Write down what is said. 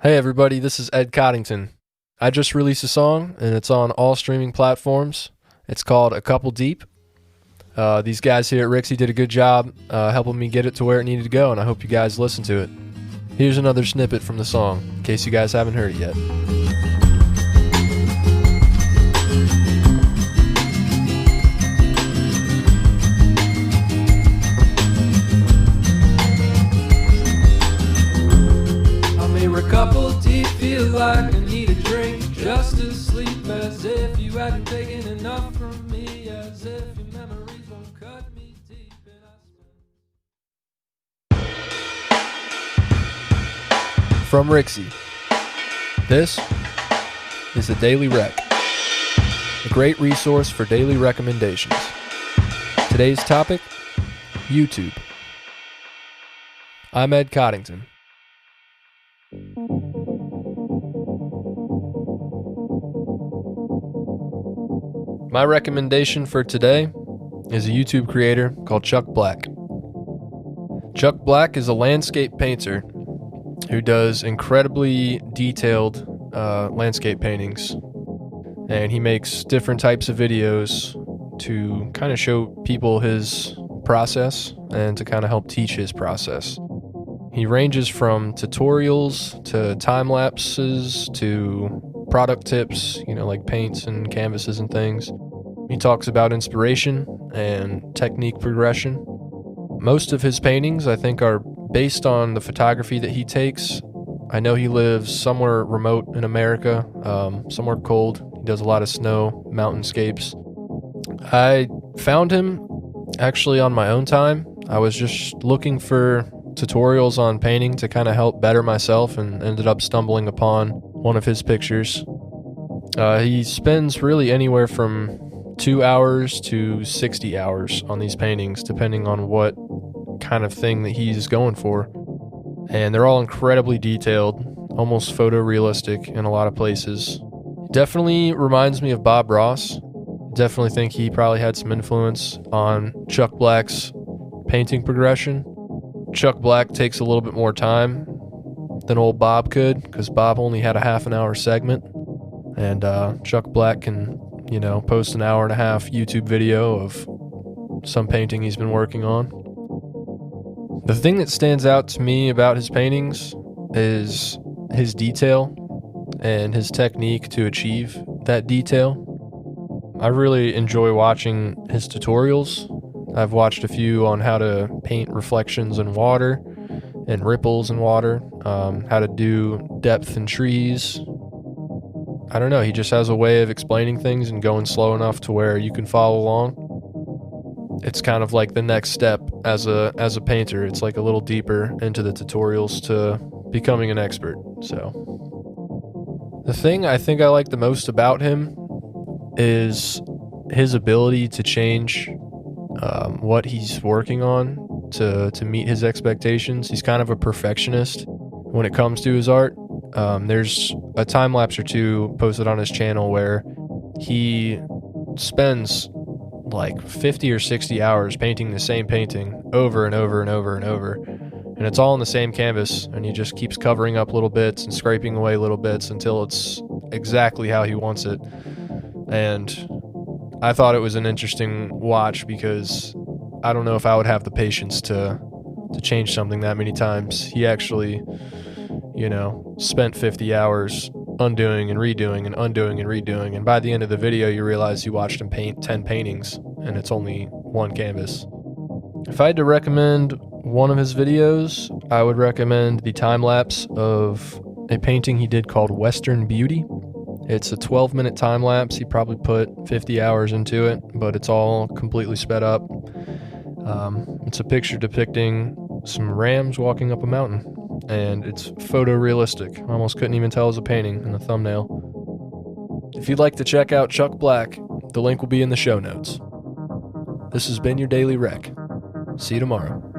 Hey everybody, this is Ed Coddington. I just released a song and it's on all streaming platforms. It's called A Couple Deep. These guys here at Rixie did a good job helping me get it to where it needed to go, and I hope you guys listen to it. Here's another snippet from the song, in case you guys haven't heard it yet. A couple deep, feel like I need a drink just to sleep, as if you hadn't taken enough from me, as if your memories won't cut me deep. From Rixie, this is the Daily Rec, a great resource for daily recommendations. Today's topic, YouTube. I'm Ed Coddington. My recommendation for today is a YouTube creator called Chuck Black. Chuck Black is a landscape painter who does incredibly detailed landscape paintings, and he makes different types of videos to kind of show people his process and to kind of help teach his process. He ranges from tutorials to time lapses to product tips, like paints and canvases and things. He talks about inspiration and technique progression. Most of his paintings, I think, are based on the photography that he takes. I know he lives somewhere remote in America, somewhere cold. He does a lot of snow, mountainscapes. I found him actually on my own time. I was just looking for tutorials on painting to kind of help better myself, and ended up stumbling upon one of his pictures. He spends really anywhere from 2 hours to 60 hours on these paintings, depending on what kind of thing that he's going for. And they're all incredibly detailed, almost photorealistic in a lot of places. Definitely reminds me of Bob Ross. Definitely think he probably had some influence on Chuck Black's painting progression. Chuck Black takes a little bit more time than old Bob could, because Bob only had a half an hour segment, and Chuck Black can, post an hour and a half YouTube video of some painting he's been working on. The thing that stands out to me about his paintings is his detail and his technique to achieve that detail. I really enjoy watching his tutorials. I've watched a few on how to paint reflections in water and ripples in water, how to do depth in trees. I don't know, he just has a way of explaining things and going slow enough to where you can follow along. It's kind of like the next step as a painter. It's like a little deeper into the tutorials to becoming an expert. So the thing I think I like the most about him is his ability to change what he's working on to meet his expectations. He's kind of a perfectionist when it comes to his art. There's a time lapse or two posted on his channel where he spends like 50 or 60 hours painting the same painting over and over and over and over, and it's all on the same canvas, and he just keeps covering up little bits and scraping away little bits until it's exactly how he wants it. And I thought it was an interesting watch, because I don't know if I would have the patience to change something that many times. He actually, spent 50 hours undoing and redoing and undoing and redoing, and by the end of the video you realize you watched him paint 10 paintings and it's only one canvas. If I had to recommend one of his videos, I would recommend the time lapse of a painting he did called Western Beauty. It's a 12-minute time lapse. He probably put 50 hours into it, but it's all completely sped up. It's a picture depicting some rams walking up a mountain, and it's photorealistic. I almost couldn't even tell it was a painting in the thumbnail. If you'd like to check out Chuck Black, the link will be in the show notes. This has been your Daily Rec. See you tomorrow.